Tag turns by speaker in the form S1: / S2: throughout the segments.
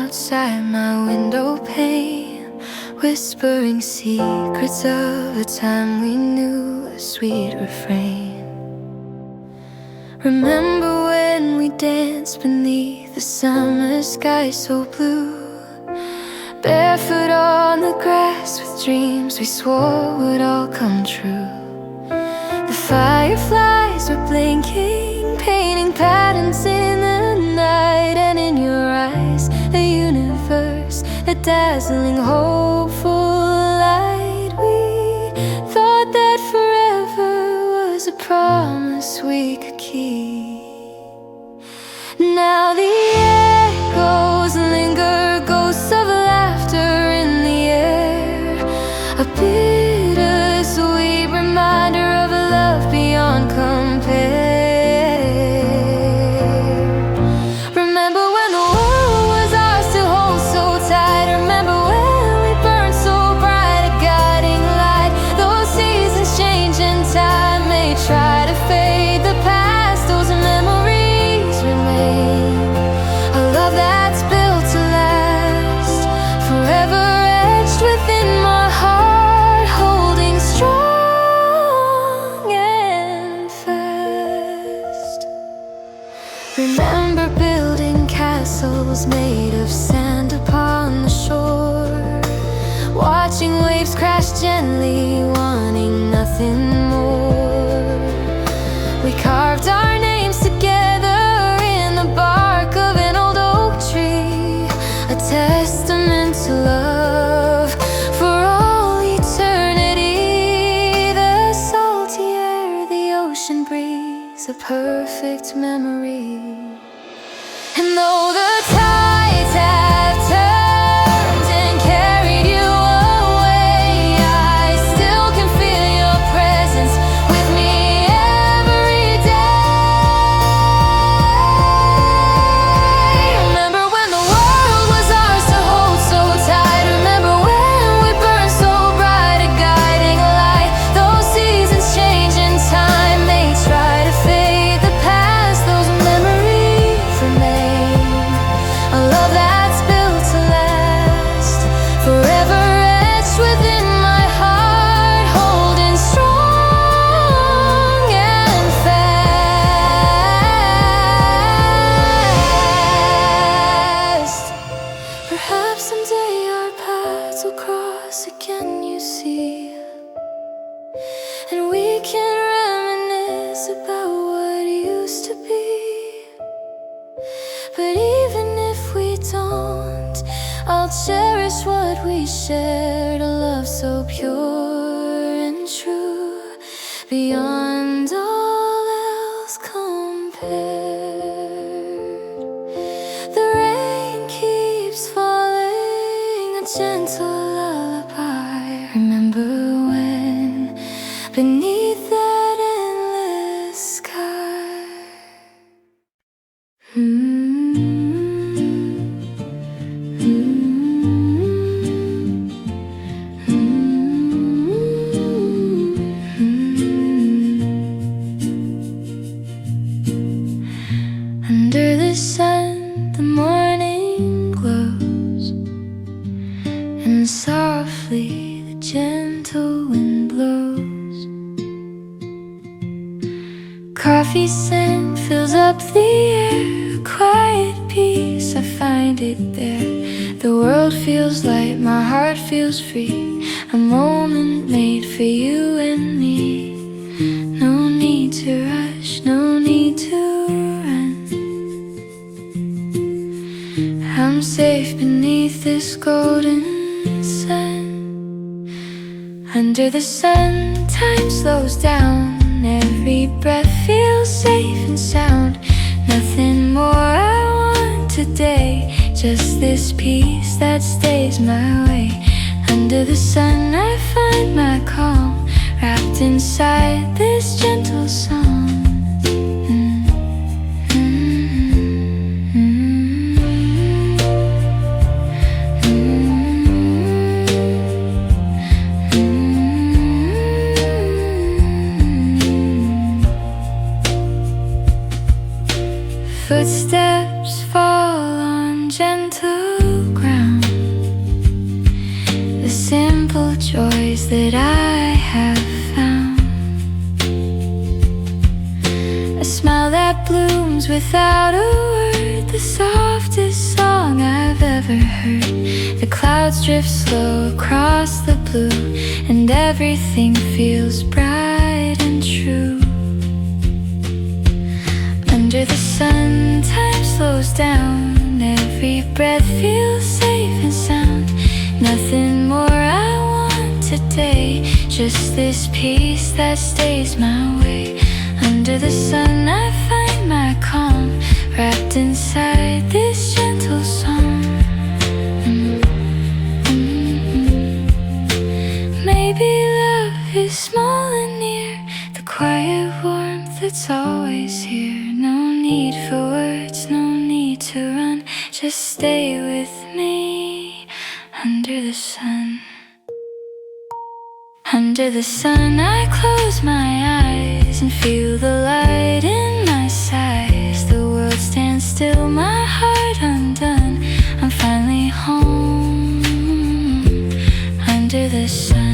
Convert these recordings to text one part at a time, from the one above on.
S1: outside my window pane, whispering secrets of a time we knew, a sweet refrain. Remember when we danced beneath the summer sky so blue, barefoot on the grass with dreams we swore would all come true. The fireflies were blinking, painting patterns in the night, and in your eyes a universe, a dazzling hopeful light. We thought that forever was a promise we could keep. Now the echoes linger, ghosts of laughter in the air, a bittersweet reminder of a love beyond compare. Remember when the world was ours to hold so tight, remember when we burned so bright, a guiding light. Those seasons change in time, may try to fade the past, those memories remain. A love that's built to last, forever etched within my heart, holding strong and fast. Remember building castles made of sand upon the shore, watching waves crash gently, wanting nothing more. We carved our names together in the bark of an old oak tree, a testament to love for all eternity. The salty air, the ocean breeze, a perfect memory. And though the tides have turned and carried you away, I still can feel your presence with me every day. Remember when the world was ours to hold so tight, remember when we burned so bright, a guiding light. Those seasons change in time, they try to fade the past, those memories remain. A love that's built to last, forever etched within my heart, holding strong and fast. Perhaps someday our paths will cross again, you see, and we can reminisce about what used to be. But even if we don't, I'll cherish what we shared, a love so pure and true, beyond all else compared. The rain keeps falling, a gentle lullaby. Remember when, beneath that endless sky. Under the sun, the morning glows, and softly the gentle wind blows. Coffee scent fills up the air, a quiet peace, I find it there. The world feels light, my heart feels free, a moment made for you and me. No need to rush, no need to run. I'm safe beneath this golden sun. Under the sun, time slows down, every breath feels safe and sound. Nothing more I want today, just this peace that stays my way. Under the sun I find my calm, wrapped inside this gentle song. Footsteps fall on gentle that I have found. A smile that blooms without a word, the softest song I've ever heard. The clouds drift slow across the blue, and everything feels bright and true. Under the sun, time slows down. Every breath feels safe and sound. Nothing more I want today, just this peace that stays my way. Under the sun I find my calm, wrapped inside this gentle song. Maybe love is small and near, the quiet warmth that's always here. No need for words, no need to run, just stay with me under the sun. Under the sun I close my eyes and feel the light in my sighs. The world stands still, my heart undone. I'm finally home under the sun.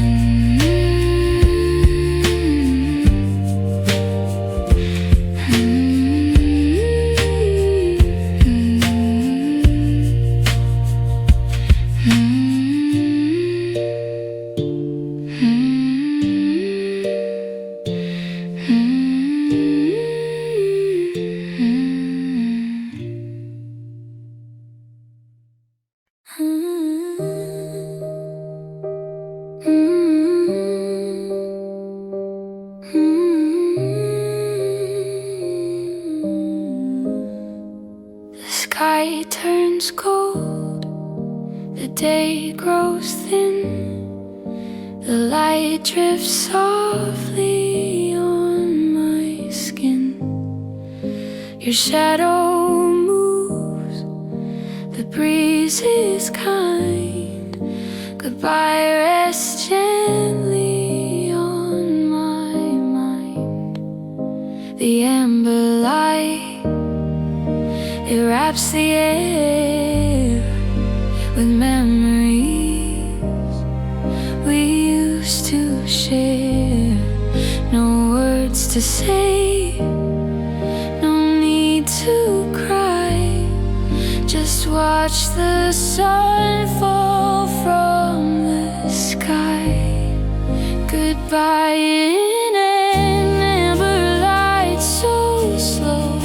S1: Sky turns cold, the day grows thin, the light drifts softly on my skin. Your shadow moves, the breeze is kind. Goodbye rests gently on my mind. The amber light, it wraps the air with memories we used to share. No words to say, no need to cry, just watch the sun fall from the sky. Goodbye in an amber light so slow.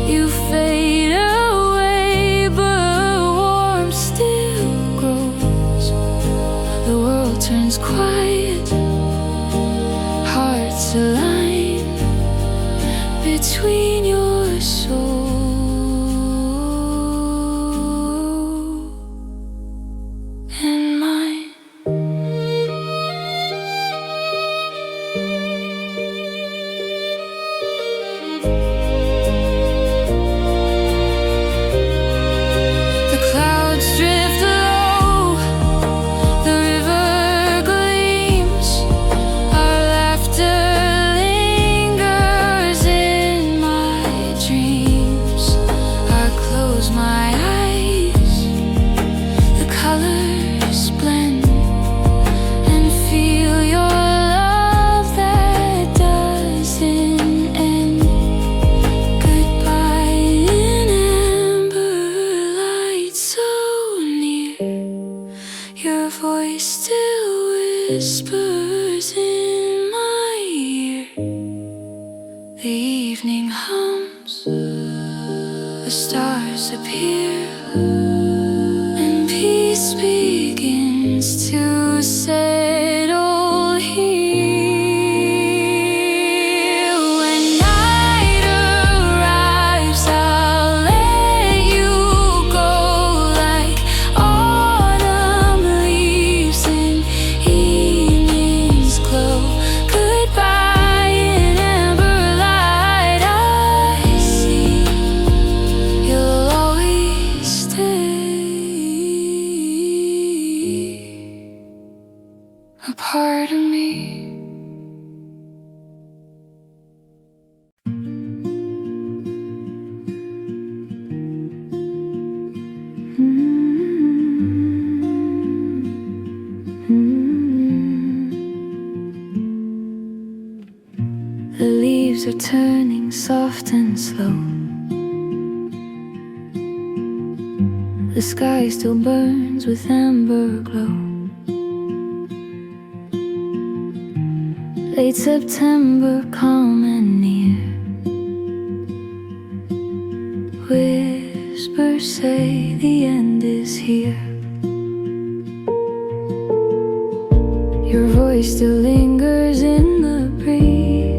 S1: You fade away, but warmth still grows. The world turns quiet, hearts align between your soul and mine. Whispers in my ear. The evening hums, the stars appear, and peace begins to settle here. When night arrives, I'll let you go like autumn leaves in evening's glow. Goodbye in amber light, I see you'll always stay a part of me. turning soft and slow. The sky still burns with amber glow. Late September, calm and near. Whispers say the end is here. Your voice still lingers in the breeze.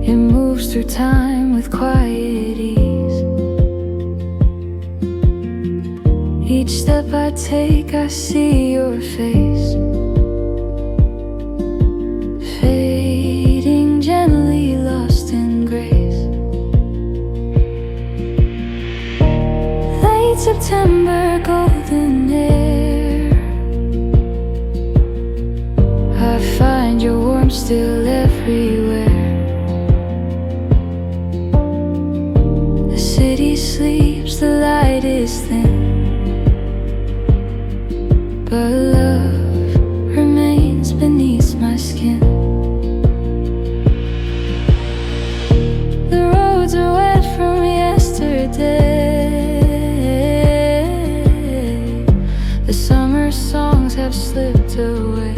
S1: It moves through time with quiet ease. Each step I take, I see your face, fading gently, lost in grace. Late September, golden air. I find your warmth still everywhere. The city sleeps, the light is thin, but love remains beneath my skin. The roads are wet from yesterday. The summer songs have slipped away.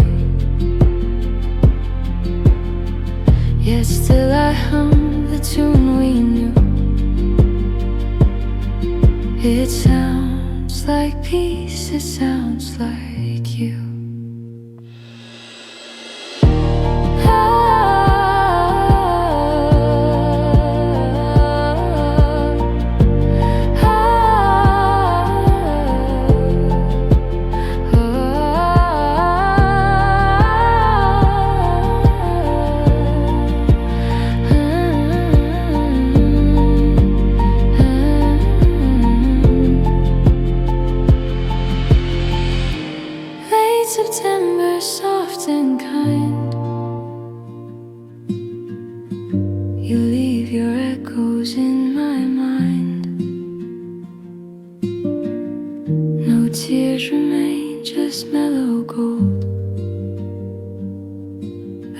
S1: Yet still I hum the tune we knew. It sounds like peace, it sounds like you. September, soft and kind. You leave your echoes in my mind. No tears remain, just mellow gold.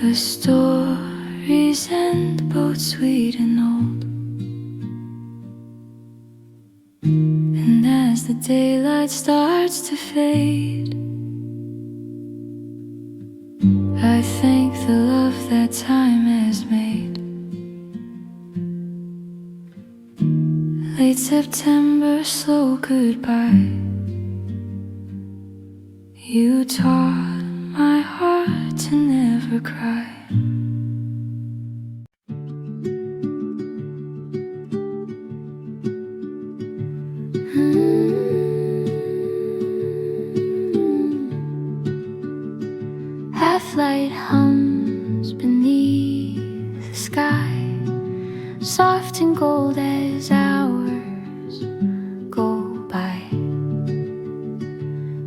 S1: The stories end, both sweet and old. And as the daylight starts to fade, I thank the love that time has made. Late September, slow goodbye. You taught my heart to never cry. Half-light hums beneath the sky, soft and gold as hours go by.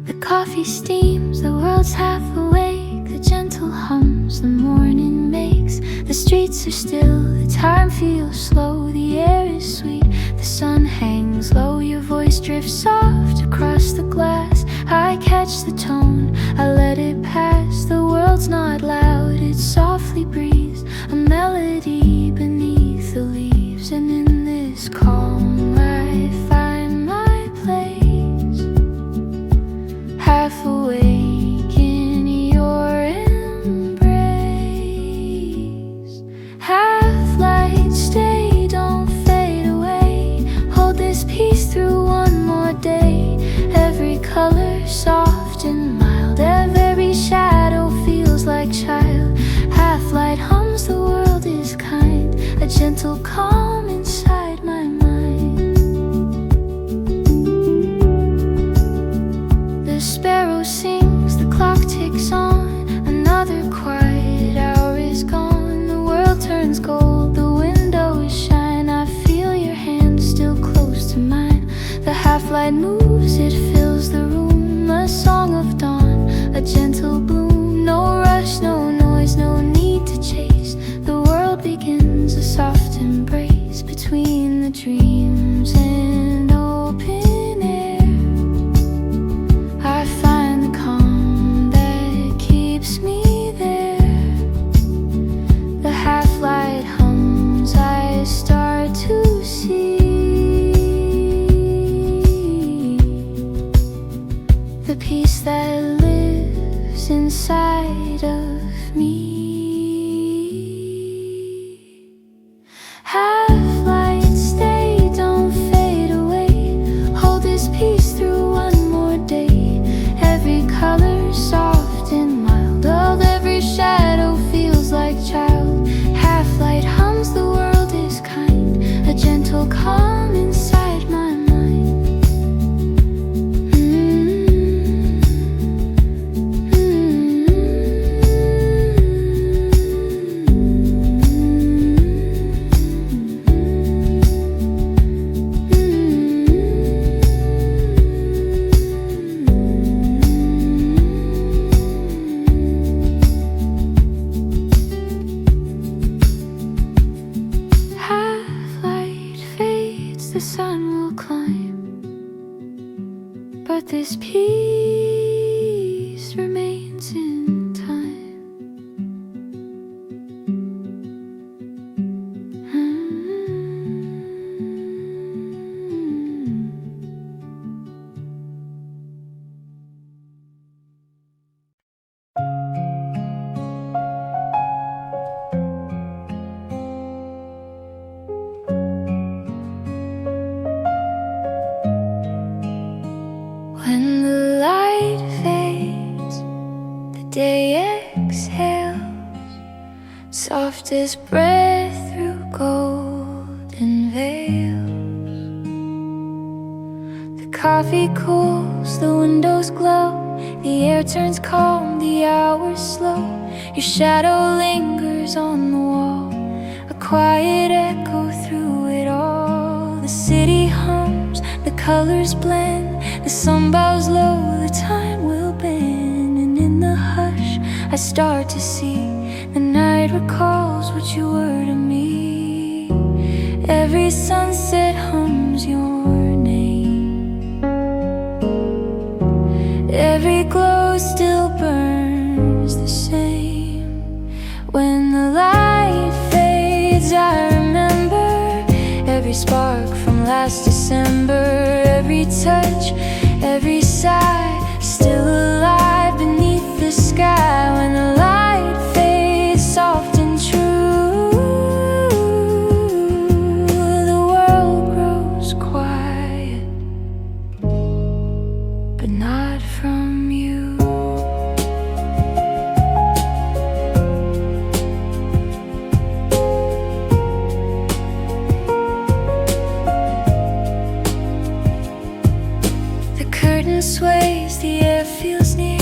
S1: The coffee steams, the world's half awake. The gentle hums the morning makes. The streets are still, the time feels slow. The air is sweet, the sun hangs low. Your voice drifts soft across the glass. I catch the tone, I let it pass. The world's not loud, it softly breathes, a melody beneath the leaves. And in this calm I find my place, half awake in your embrace. Half light, stay, don't fade away. Hold this peace through one more day. Every color soft and mild, every shadow feels like child. Half-light hums, the world is kind, a gentle calm inside my mind. The sparrow sings, the clock ticks on. Another quiet hour is gone. The world turns gold, the windows shine. I feel your hand still close to mine. The half-light moves, it fills the room. A song of dawn, a gentle bloom. No rush, no noise, no need to chase. The world begins, a soft embrace between the dreams and open air. I find the calm that keeps me there. will climb, but this peace remains in time. When the light fades, the day exhales, soft as breath through golden veils. The coffee cools, the windows glow, the air turns calm, the hours slow. Your shadow lingers on the wall, a quiet echo through it all. The city hums, the colors blend, the sun bows low, the time will bend. And in the hush I start to see, the night recalls what you were to me. Every sunset hums your name, every glow still burns the same. When the light fades I remember every spark from last December. Every touch, every sigh, still alive beneath the sky. When the light fades soft and true, the world grows quiet, but not from you. The curtain sways, the air feels near,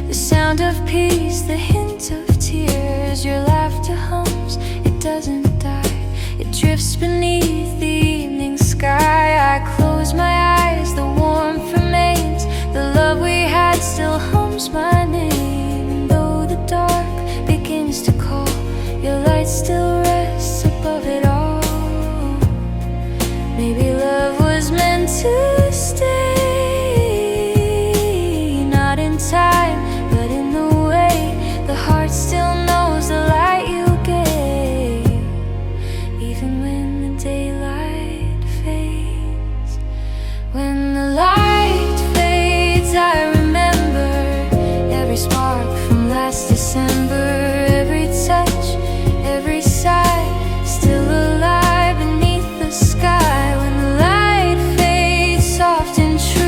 S1: the sound of peace, the hint of tears. Your laughter hums, it doesn't die, it drifts beneath the evening sky. I close my eyes, the warmth remains, the love we had still hums my name. And though the dark begins to call, your light still rests above it all. Maybe love was meant to stay, time, but in the way the heart still knows the light you gave. Even when the daylight fades, when the light fades I remember every spark from last December. Every touch, every sigh, still alive beneath the sky. When the light fades soft and true,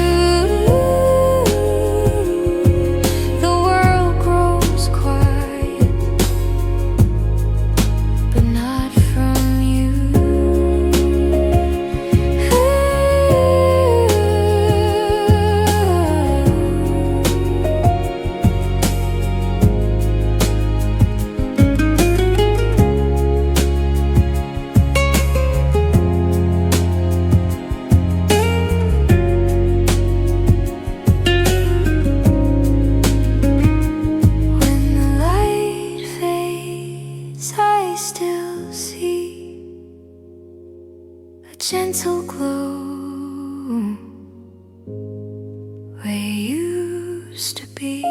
S1: gentle glow where you used to be.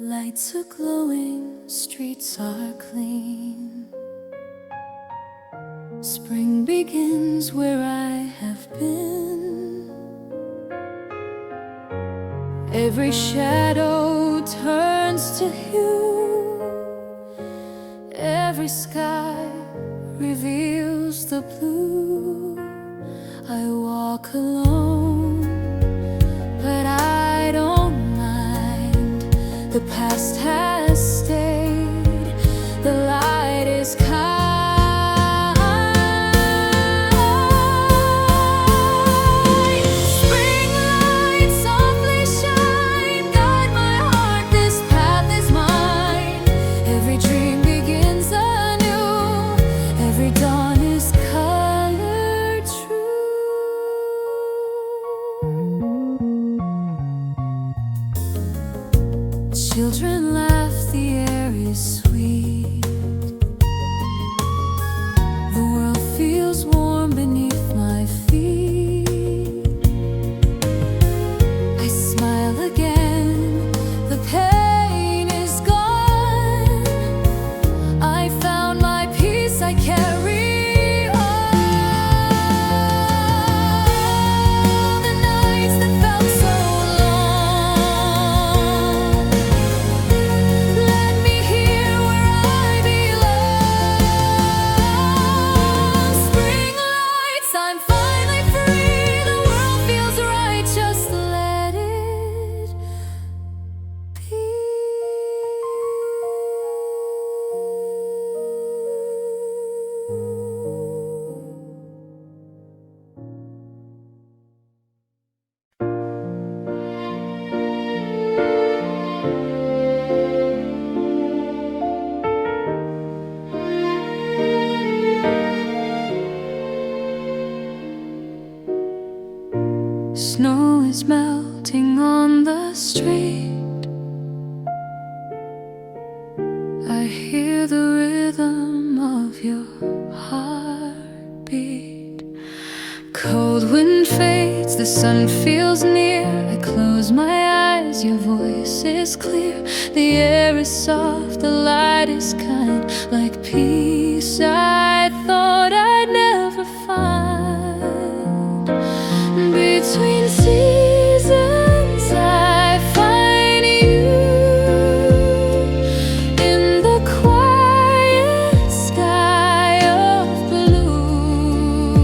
S1: Lights are glowing, streets are clean. Spring begins where I have been. Every shadow turns to hue, every sky reveals the blue. I walk alone, but I don't mind. The past has stayed, the light is kind. Spring lights softly shine, guide my heart Children laugh, the air is sweet. The world feels warm beneath my feet. I smile again, the pain is gone. I found my peace, I carry Snow is melting on the street. I hear the rhythm of your heartbeat. Cold wind fades, the sun feels near. I close my eyes, your voice is clear. The air is soft, the light is kind, like peace I thought I'd never find. Between seasons I find you in the quiet sky of blue.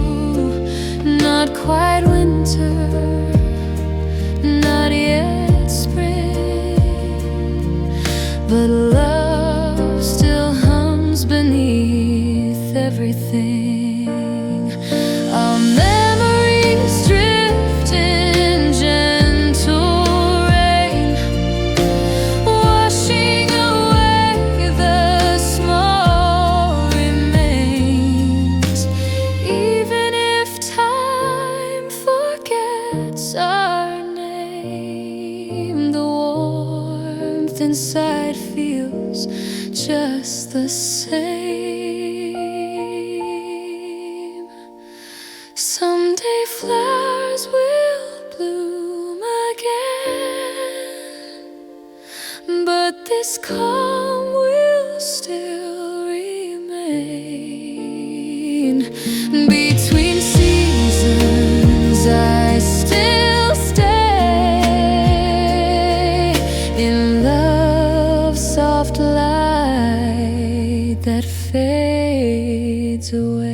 S1: Not quite winter, not yet spring, but love still hums beneath everything. Our memories drift in gentle rain, washing away the small remains. Even if time forgets our name, the warmth inside feels just the same. Someday flowers will bloom again, but this calm will still remain. Between seasons I still stay in love's soft light that fades away.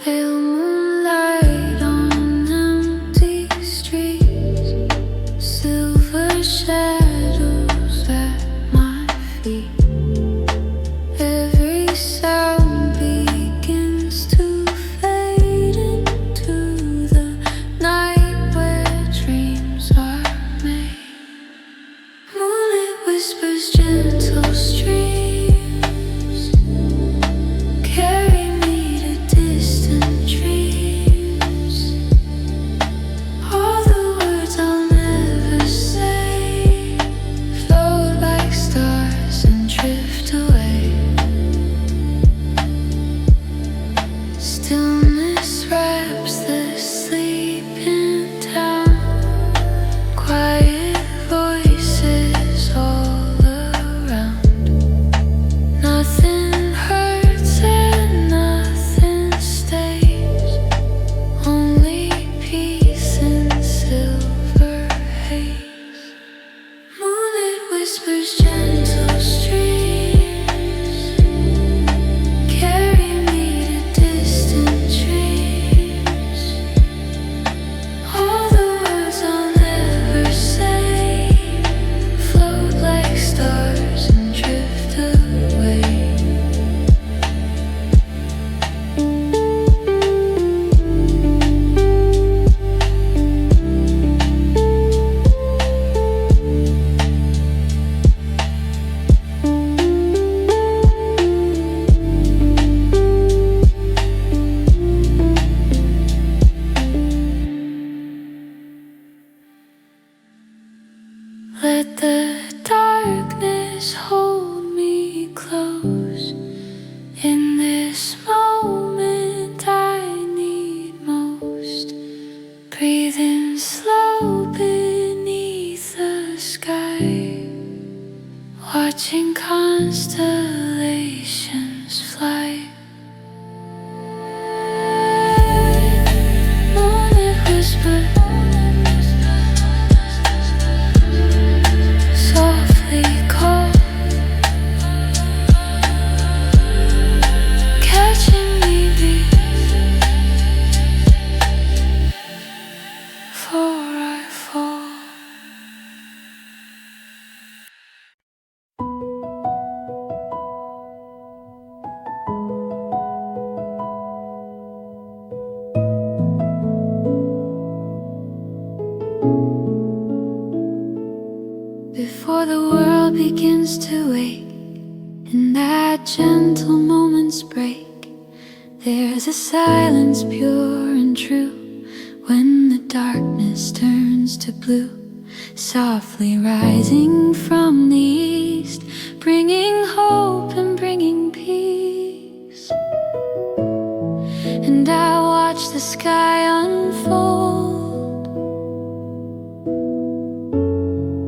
S1: Pale moonlight on empty streets. gentle moments break. There's a silence pure and true when the darkness turns to blue, softly rising from the east, bringing hope and bringing peace. And I watch the sky unfold,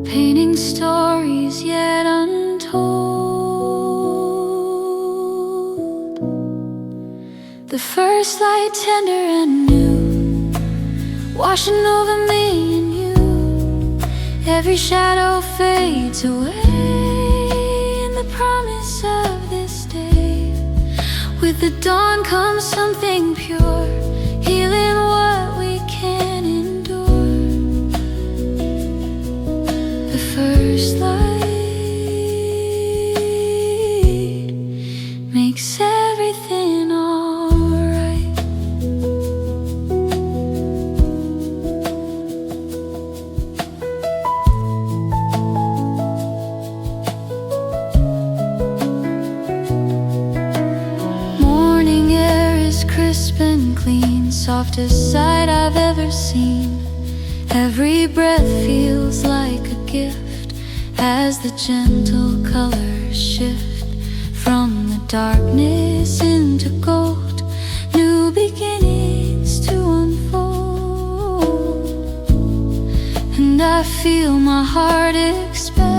S1: painting stories yet untold. The first light tender and new, washing over me and you. Every shadow fades away in the promise of this day. With the dawn comes something pure, healing what we can endure. The first light makes everything alright. Morning air is crisp and clean, softest sight I've ever seen. Every breath feels like a gift as the gentle colors shift from the darkness into gold. New beginnings to unfold, and I feel my heart expand,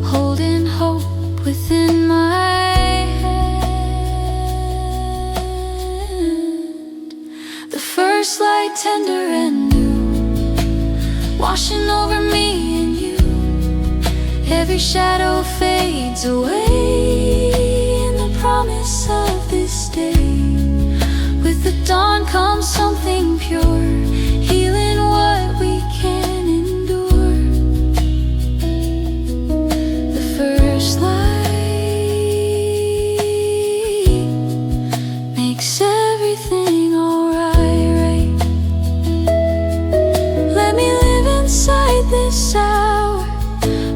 S1: holding hope within my hand. The first light tender and new, washing over me and you. Every shadow fades away in the promise of this day. With the dawn comes something pure, healing what we can endure. The first light makes everything alright. Let me live inside this hour,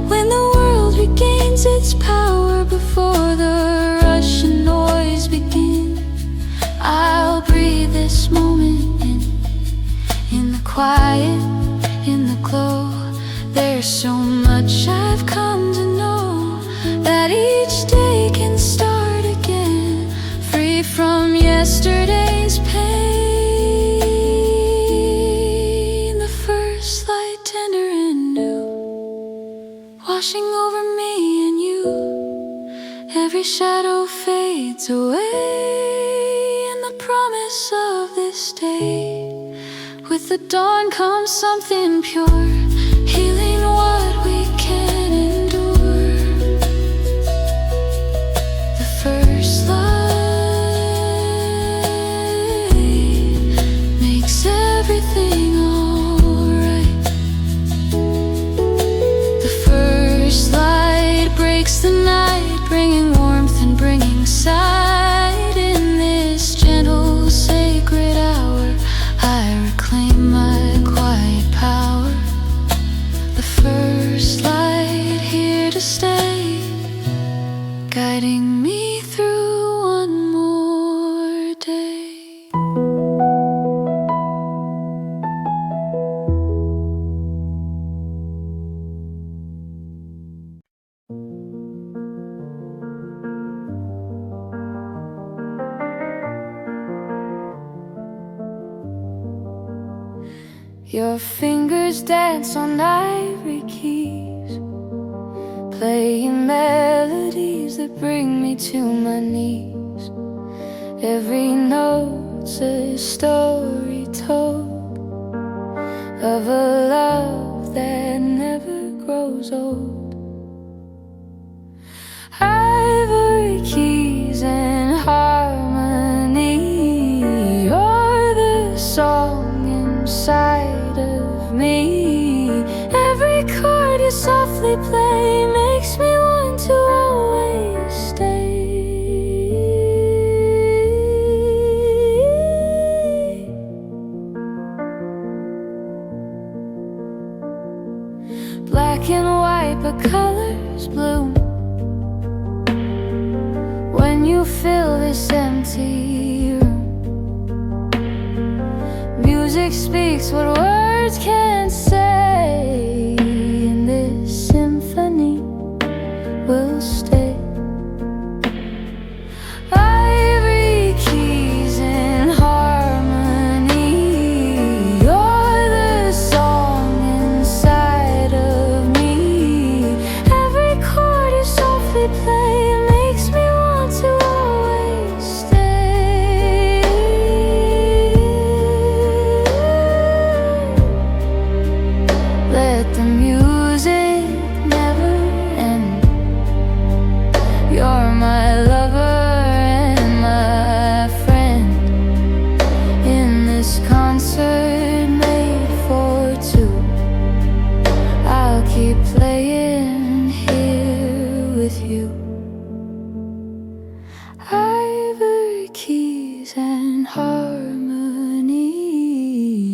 S1: when the world regains its power. Before the rush and noise begin, I'll breathe this moment in the quiet, in the glow. There's so much I've come to know, that each day can start again, free from yesterday's pain. The first light tender and new, washing over me and you. Every shadow fades away in the promise of this day. With the dawn comes something pure, healing what we can endure. The first light makes everything alright. The first light breaks the night, bringing warmth and bringing sight. In this gentle sacred hour, I reclaim my quiet power. The first light here to stay, guiding me through one more day. Your fingers dance on ivory keys, playing melodies that bring me to my knees. Every note's a story told of a love that never grows old. Ivory keys and harmony, you're the song inside of me. Every chord you softly play makes me want to always stay. Black and white but colors flowers bloom. When you fill this empty room, music speaks what words can't say, and this symphony will stay. Ivory keys in harmony, you're the song inside of me. Every chord you softly play makes me want to always stay. Let the music never end. You're my lover and my friend. In this concert made for two, I'll keep playing here with you. Ivory keys and harmony,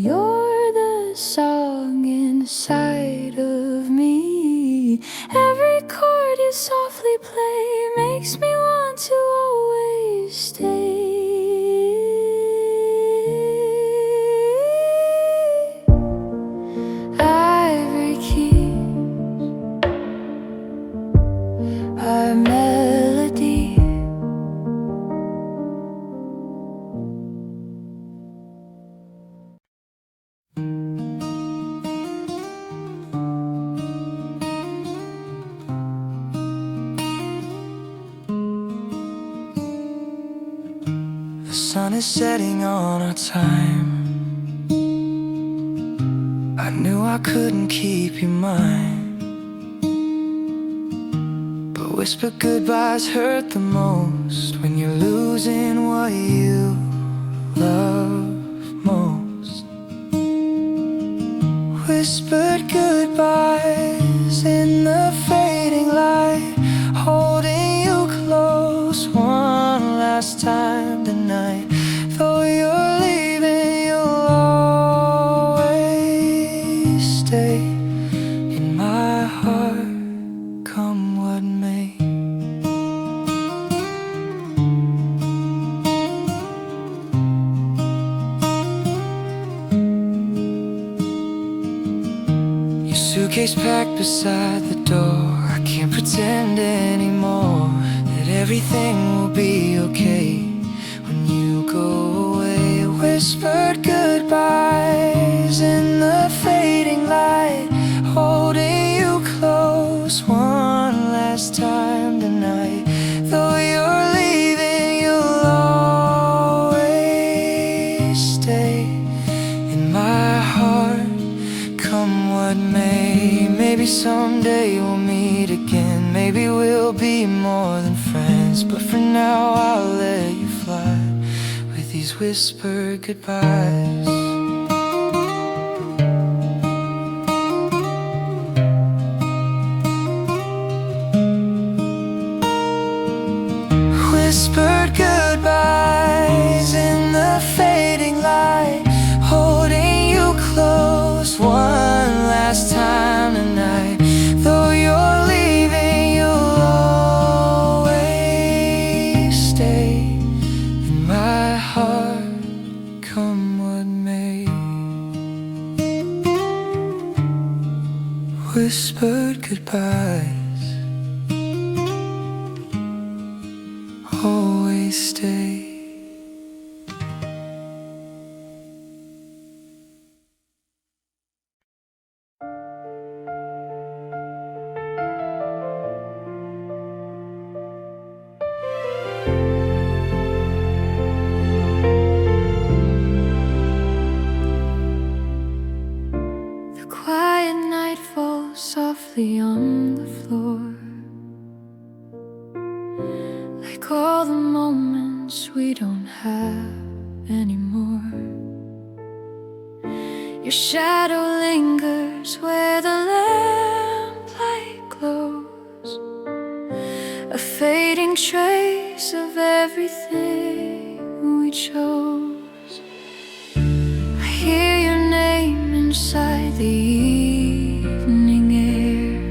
S1: you're the song inside of me. Every chord you softly play makes me want to always stay. Ivory keys, our melody.
S2: The sun is setting on our time. I knew I couldn't keep you mine, but whispered goodbyes hurt the most when you're losing what you love most. Whispered goodbyes in the fading light, holding you close one last time tonight. Though you're leaving, you'll always stay in my heart, come what may. Your suitcase packed beside the door, I can't pretend anymore that everything will be okay when you go away. Whispered goodbyes in the fading light, holding you close one last time tonight. Though you're leaving, you'll always stay in my heart, come what may. Maybe someday we'll meet again, maybe we'll be more than friends, but for now I'll let you fly with these whispered goodbyes. Whispered goodbyes in the fading light, holding you close one last time tonight. Though you're leaving, you'll always stay in my heart, come what may. Whispered goodbyes, always stay.
S1: The quiet night falls softly on the floor, like all the moments we don't have anymore. Your shadow lingers where the lamplight glows, a fading trace of everything we chose. I hear your name inside the evening air,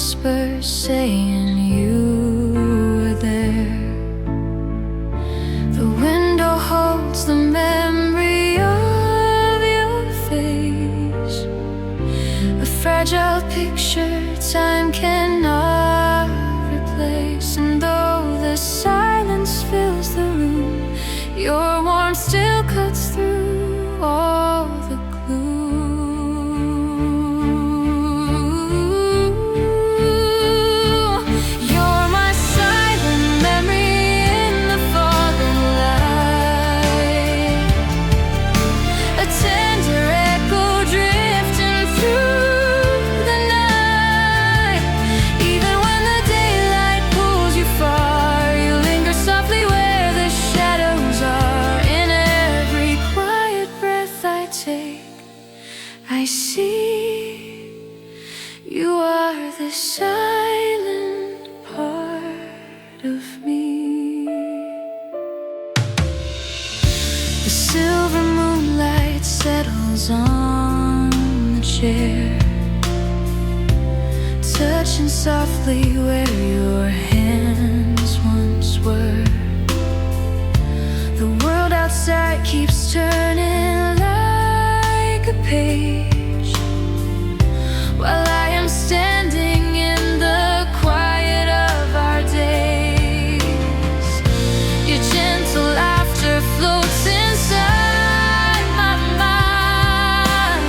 S1: whispers saying you were there. The window holds the memory of your face, a fragile picture time cannot replace. And though the silence fills the room, your warmth still cuts through all the gloom. You're my silent memory in the falling light, a tender echo drifting through the night. Even when the daylight pulls you far, you linger softly where the shadows are. In every quiet breath I take, I see you are the silent part of me. The silver moonlight settles on the chair, touching softly where your hands once were. The world outside keeps turning like a page, while I am standing in the quiet of our days. Your gentle laughter floats inside my mind,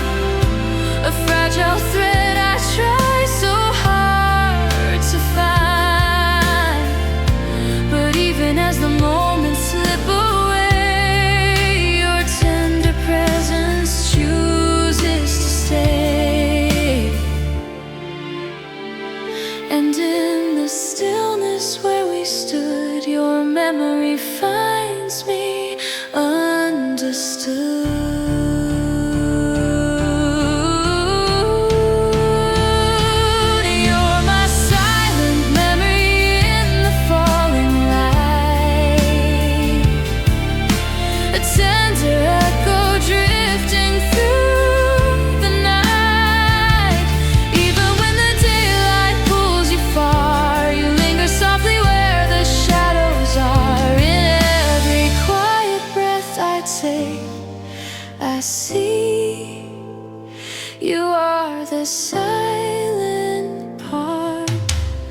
S1: a fragile thread I try so hard to find. But even as the moments slip away, your tender presence chooses to stay. And in the stillness where we stood, your memory finds me understood. You're my silent memory in the falling light, a tender echo drifting through the night. Even when the daylight pulls you far, you linger softly where the shadows are. In every quiet breath I take, I see you are the silent part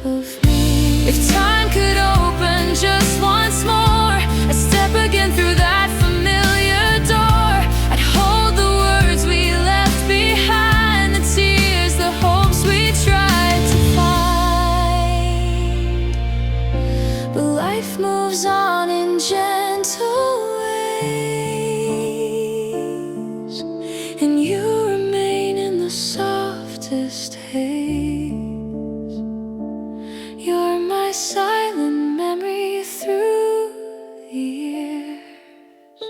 S1: of me. If time could open just once more, I'd step again through that familiar door. I'd hold the words we left behind, the tears, the hopes we tried to find. But life moves on in gentle ways, and you remain in the softest haze. You're my silent memory through the years,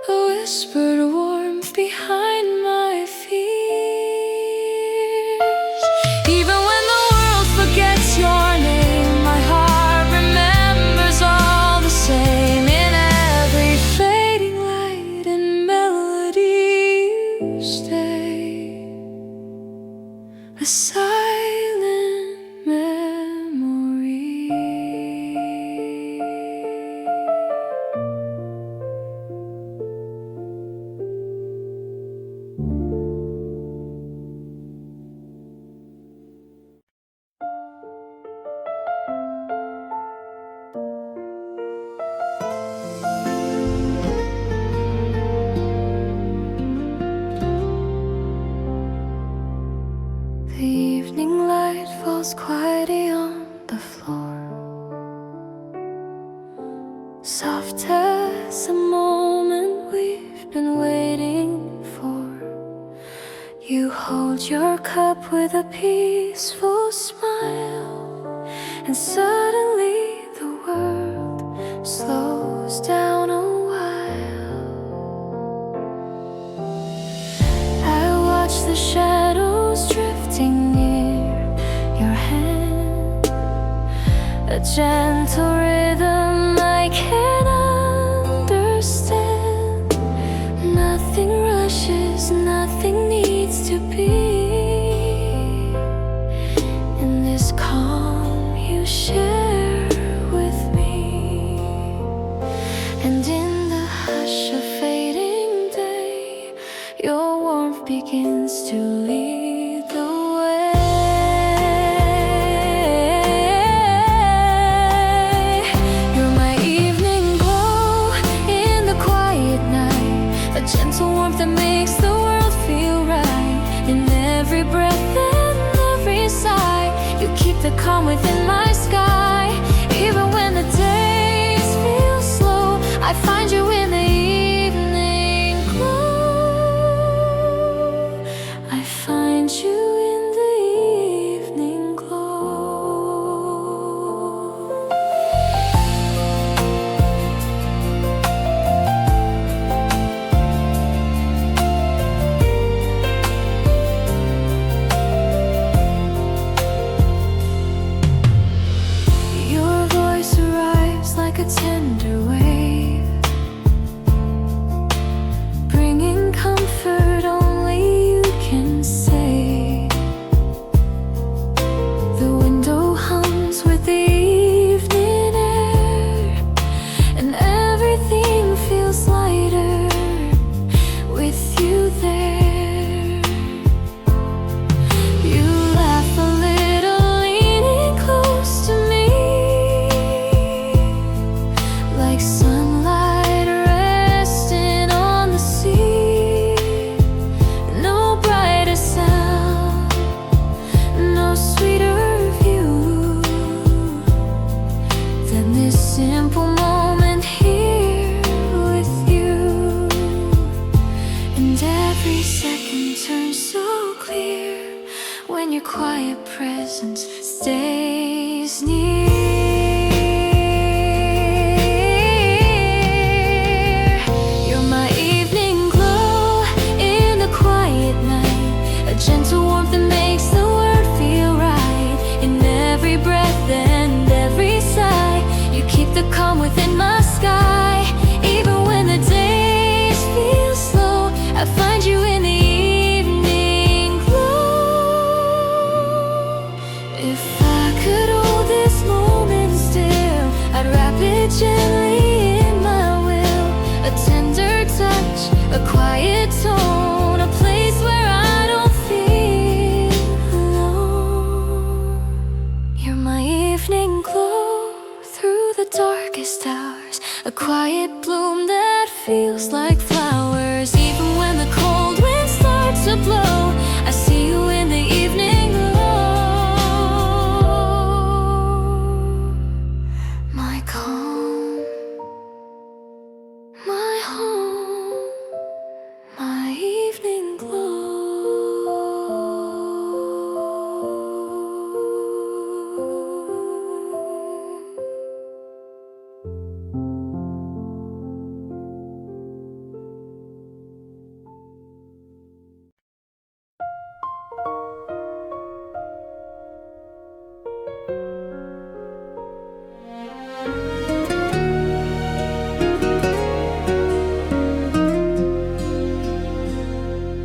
S1: a whispered warmth behind my fears. Even when the world forgets your name, my heart remembers all the same. In every fading light and melody you stay, a silent memory. The evening light falls quietly on the floor, soft as the moment we've been waiting for. You hold your cup with a peaceful smile, and suddenly the world slows down a while. I watch the shadows drifting near your hand, a gentle rhythm I can understand. Nothing rushes, nothing needs to be. you share with me. And in the hush of fading day, your warmth begins to lead the way. You're my evening glow in the quiet night, a gentle warmth that makes the world feel right. In every breath and every sigh, you keep the calm within my sky. Even when the days feel slow, I find you in the evening glow. I find you in the evening glow. Your voice arrives like a tender wave, bringing comfort only you can say. The window hums with the evening air, and everything feels lighter with you there. You laugh a little, leaning close to me, like sunlight resting on the sea. No brighter sound, no sweeter view than this simple moment here with you. And every second turns so clear when your quiet presence stays near. You're my evening glow in the quiet night, a gentle warmth that makes the world feel right. In every breath and every sigh, you keep the calm within my sky. Even when the days feel slow, I find you in the evening glow. If I could hold this moment still, I'd wrap it gently in my will. A tender touch, a quiet tone, a place where I don't feel alone. You're my evening glow through the darkest hours, a quiet bloom that feels like flowers. Even when the cold wind starts to blow, I see you in the evening glow. My calm, my home, my evening glow.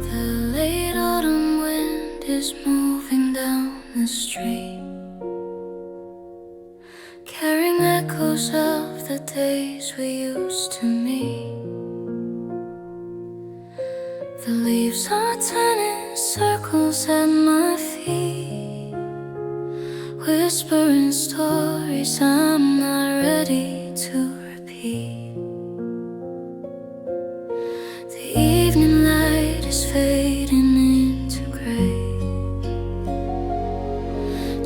S1: The late autumn wind is moving down the street, carrying echoes of the days we used to meet. The leaves are turning circles at my feet, whispering stories I'm not ready to repeat. The evening light is fading into gray,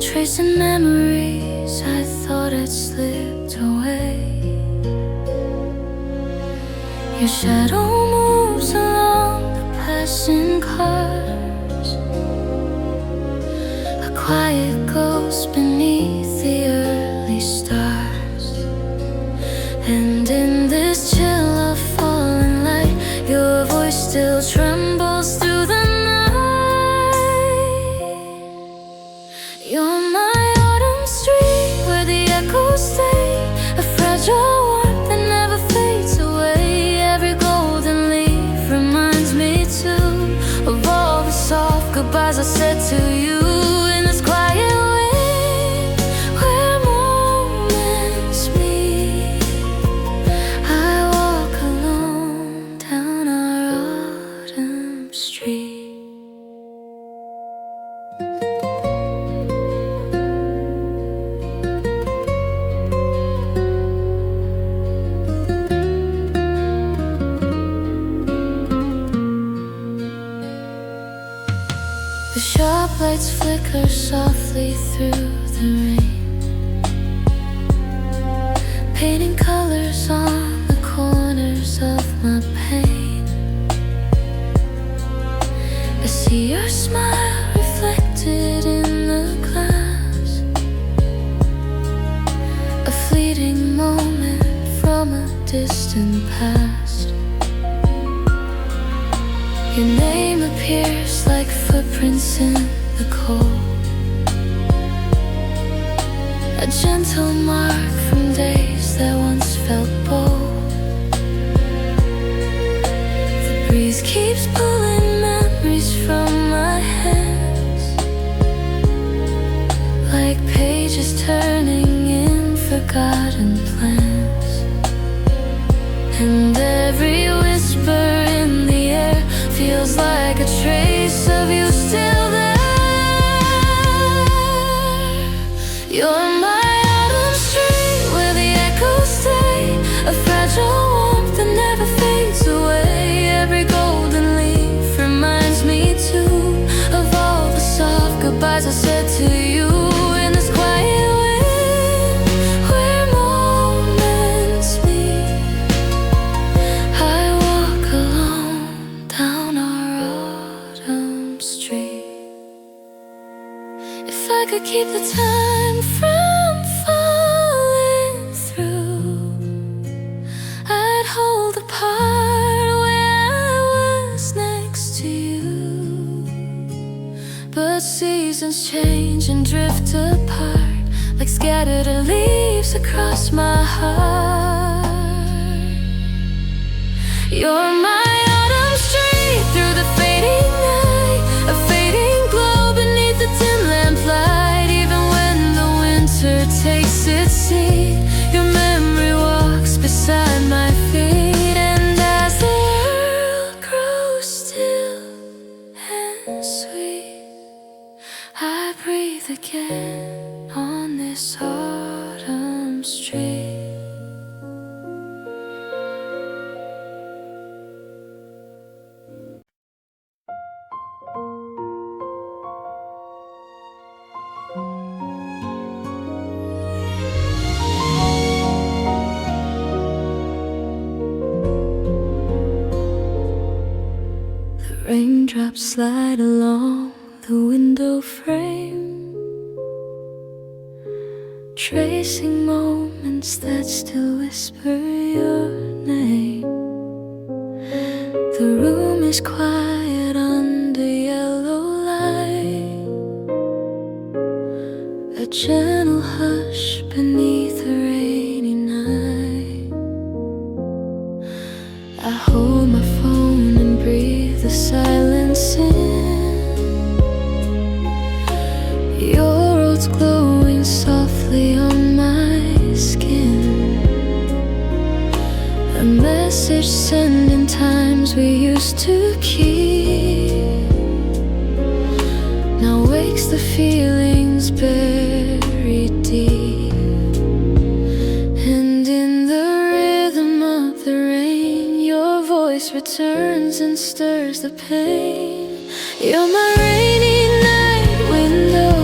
S1: tracing memories I thought had slipped away. Your shadow moves along the passing cars, a quiet ghost beneath the early stars. And in this chill of falling light, your voice still trembles through the night. You're my autumn street where the echoes stay, a fragile warmth that never fades away. Every golden leaf reminds me too of all the soft goodbyes I said to you in this quiet wind, where flicker softly through the rain, painting colors on the corners of my pain. I see your smile reflected in the glass, a fleeting moment from a distant past. Your name appears like footprints in the cold, a gentle mark from days that once felt bold. The breeze keeps pulling memories from my hands, like pages turning in forgotten plans. And every whisper in the air feels like a trace of you still there. You're my autumn street where the echoes stay, a fragile warmth that never fades away. Every golden leaf reminds me too of all the soft goodbyes I said to you in this quiet wind where moments meet. I walk alone down our autumn street. If I could keep the time from falling through, I'd hold the part where I was next to you. But seasons change and drift apart, like scattered leaves across my heart. You're my autumn street through the fading night, a fading glow beneath the dim lamplight. Even when the winter takes its seat, your memory walks beside my feet. And as the world grows still and sweet, I breathe again on this autumn street. Raindrops slide along the window frame, tracing moments that still whisper your name. The room is quiet under yellow light, a gentle hush beneath a rainy night. I hold my phone and breathe the silence in. Your world's glowing softly on my skin, a message sent in times we used to keep, now wakes the feelings buried deep. And in the rhythm of the rain, your voice returns and stirs the pain. You're my rainy night window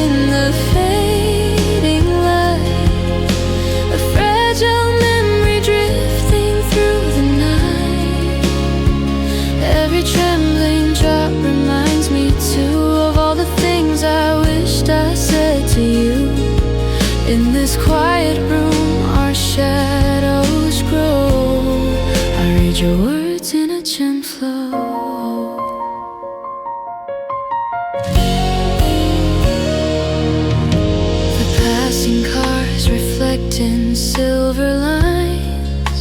S1: in the fading light, a fragile memory drifting through the night. Every trembling drop reminds me too of all the things I wished I said to you. In this quiet room our shadows grow, I read your words in a gem flow. The passing cars reflect in silver lines,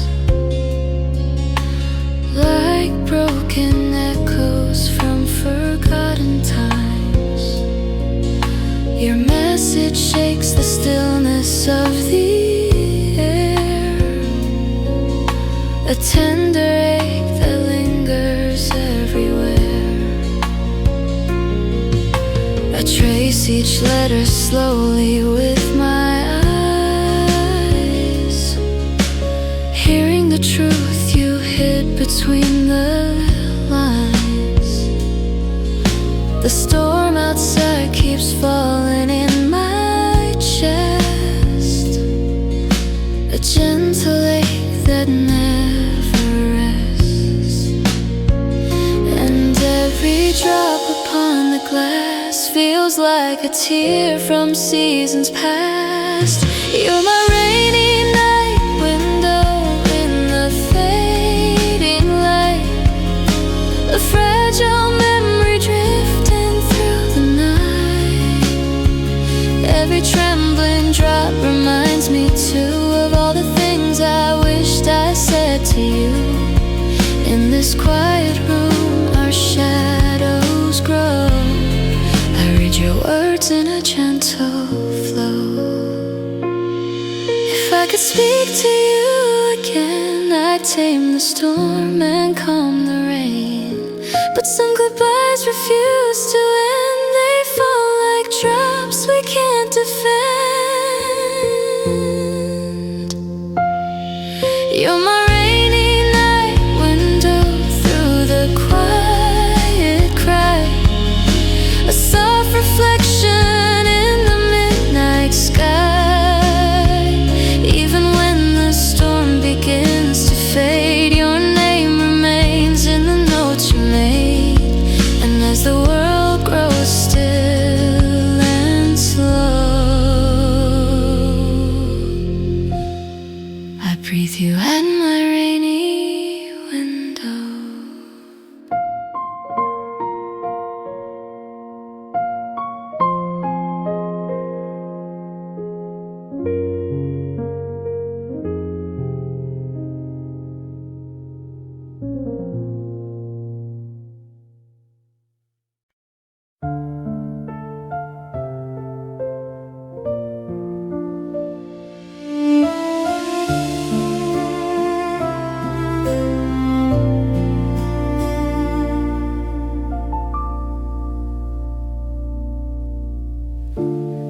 S1: like broken echoes from forgotten times. Your message shakes the stillness of the air, a tender ache that lingers everywhere. I trace each letter slowly with my eyes, hearing the truth you hid between the lines. The storm outside keeps gentle lake that never rests, and every drop upon the glass feels like a tear from seasons past. You're my rainy night window in the fading light, a fragile memory drifting through the night. Every trembling drop reminds me too of all the things I wished I said to you. In this quiet room our shadows grow. I read your words in a gentle flow. If I could speak to you again, I'd tame the storm and calm the rain. But some goodbyes refuse to end. They fall like drops we can't defend. You're my rainy night window through the quiet cry, a soft reflection in the midnight sky. Even when the storm begins to fade, your name remains in the notes you made. And as the world grows still and slow, I breathe you at my rainy window.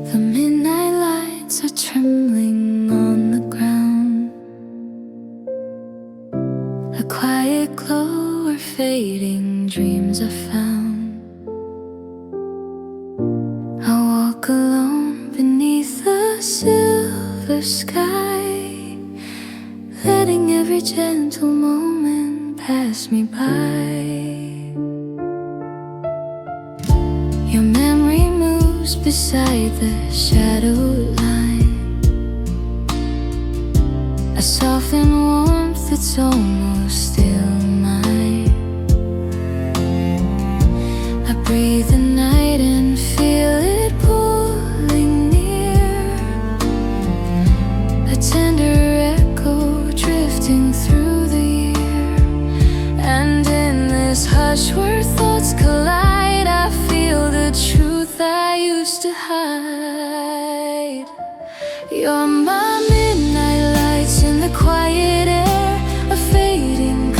S1: The midnight lights are trembling on the ground, a quiet glow where fading dreams are found. I walk alone beneath the silver sky, letting every gentle moment pass me by. Your memory moves beside the shadow line, a soft and warmth that's almost still mine. I breathe the night and feel it pulling near, a tender echo drifting through the year. And in this hush where thoughts collide, I feel the truth I used to hide. You're my midnight lights in the quiet air, a fading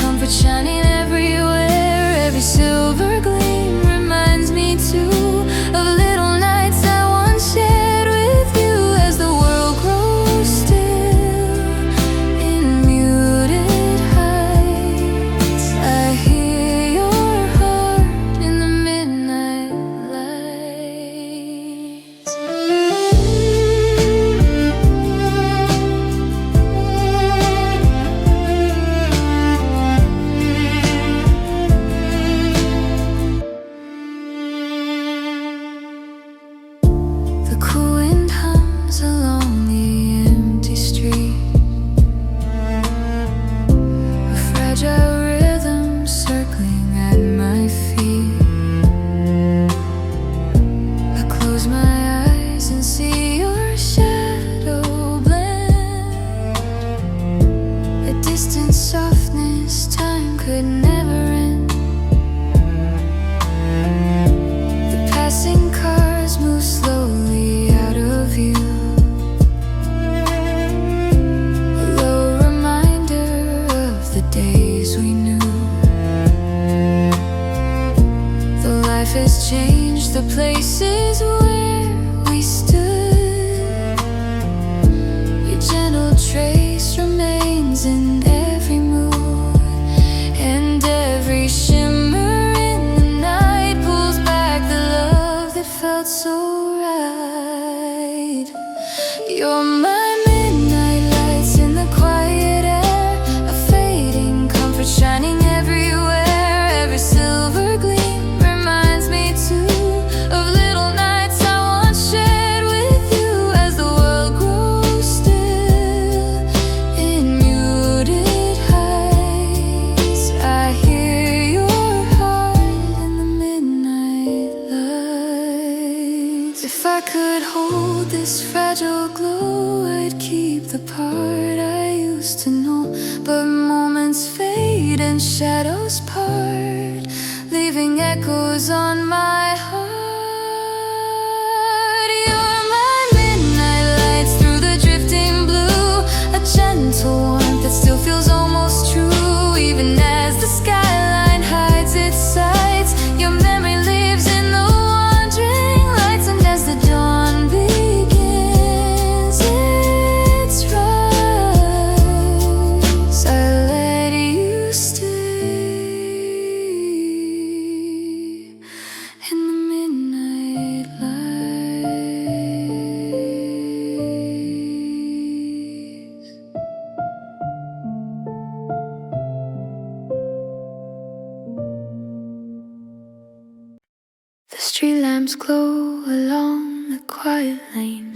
S1: lamps glow along the quiet lane,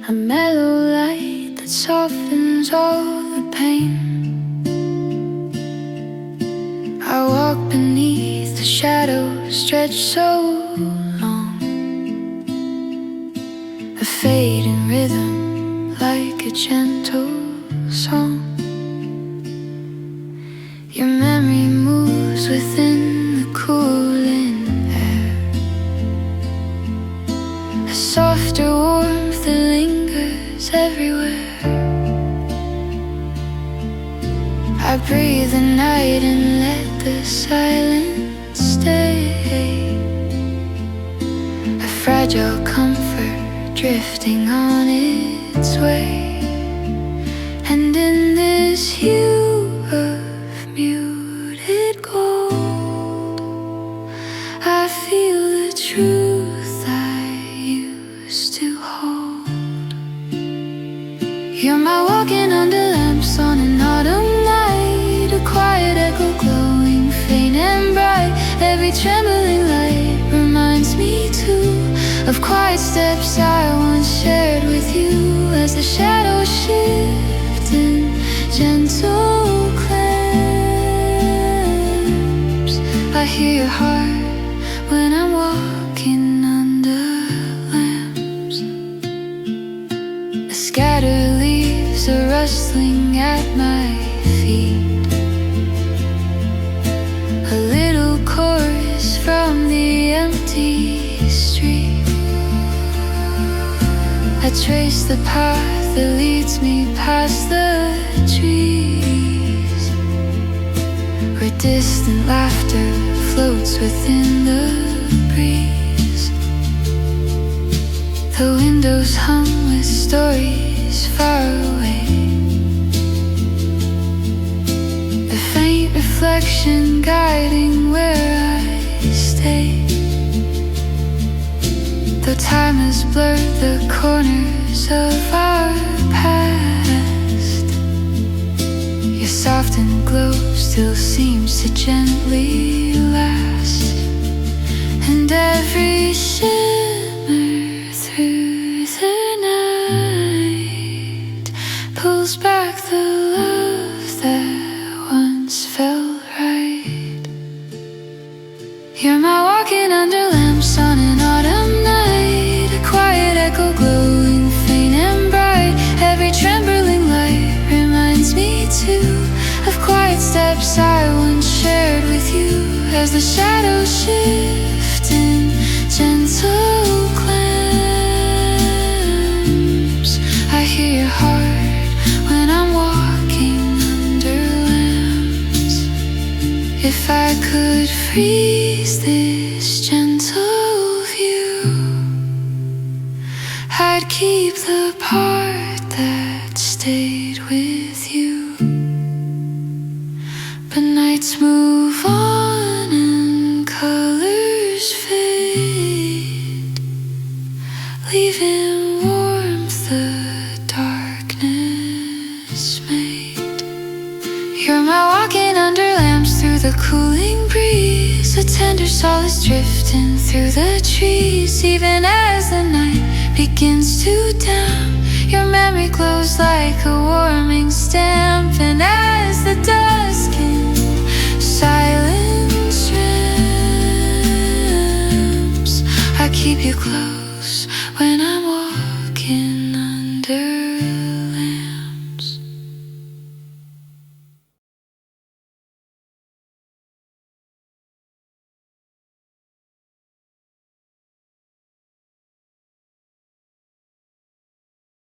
S1: a mellow light that softens all the pain. I walk beneath the shadows stretched so long, a fading rhythm like a gentle song. Your memory moves within the cooling air, a softer warmth that lingers everywhere. I breathe the night and let the silence stay, a fragile comfort drifting on its way. And in this hue of muted gold, I feel the truth I used to hold. You're my walking under lamps on an autumn night, a quiet echo glowing faint and bright. Every trembling light reminds me too of quiet steps I once shared with you, as the shadows shift in gentle clamps. I hear your heart when I'm walking under lamps. The scattered leaves are rustling at my feet, a little chorus from the empty street. I trace the path that leads me past the trees, where distant laughter floats within the breeze. The windows hum with stories far away, the faint reflection guiding where I stay. Though time has blurred the corners of our past, your softened glow still seems to gently last. And every shimmer through the night pulls back the love that once felt right. You're my walking under lamps on an autumn night, a quiet echo glowing faint and bright. Every trembling light reminds me too of quiet steps I once shared with you, as the shadows shift in gentle clamps. I hear your heart when I'm walking under lamps. If I could freeze this gentle view, I'd keep the part that stayed with you. But nights move on and colors fade, leaving warmth the darkness made. You're my walking under lamps through the cooling breeze, a tender solace drifting through the trees. Even as the night begins to dim, your memory glows like a warming stamp. And as the dusk in silence ramps, I keep you close when I'm walking under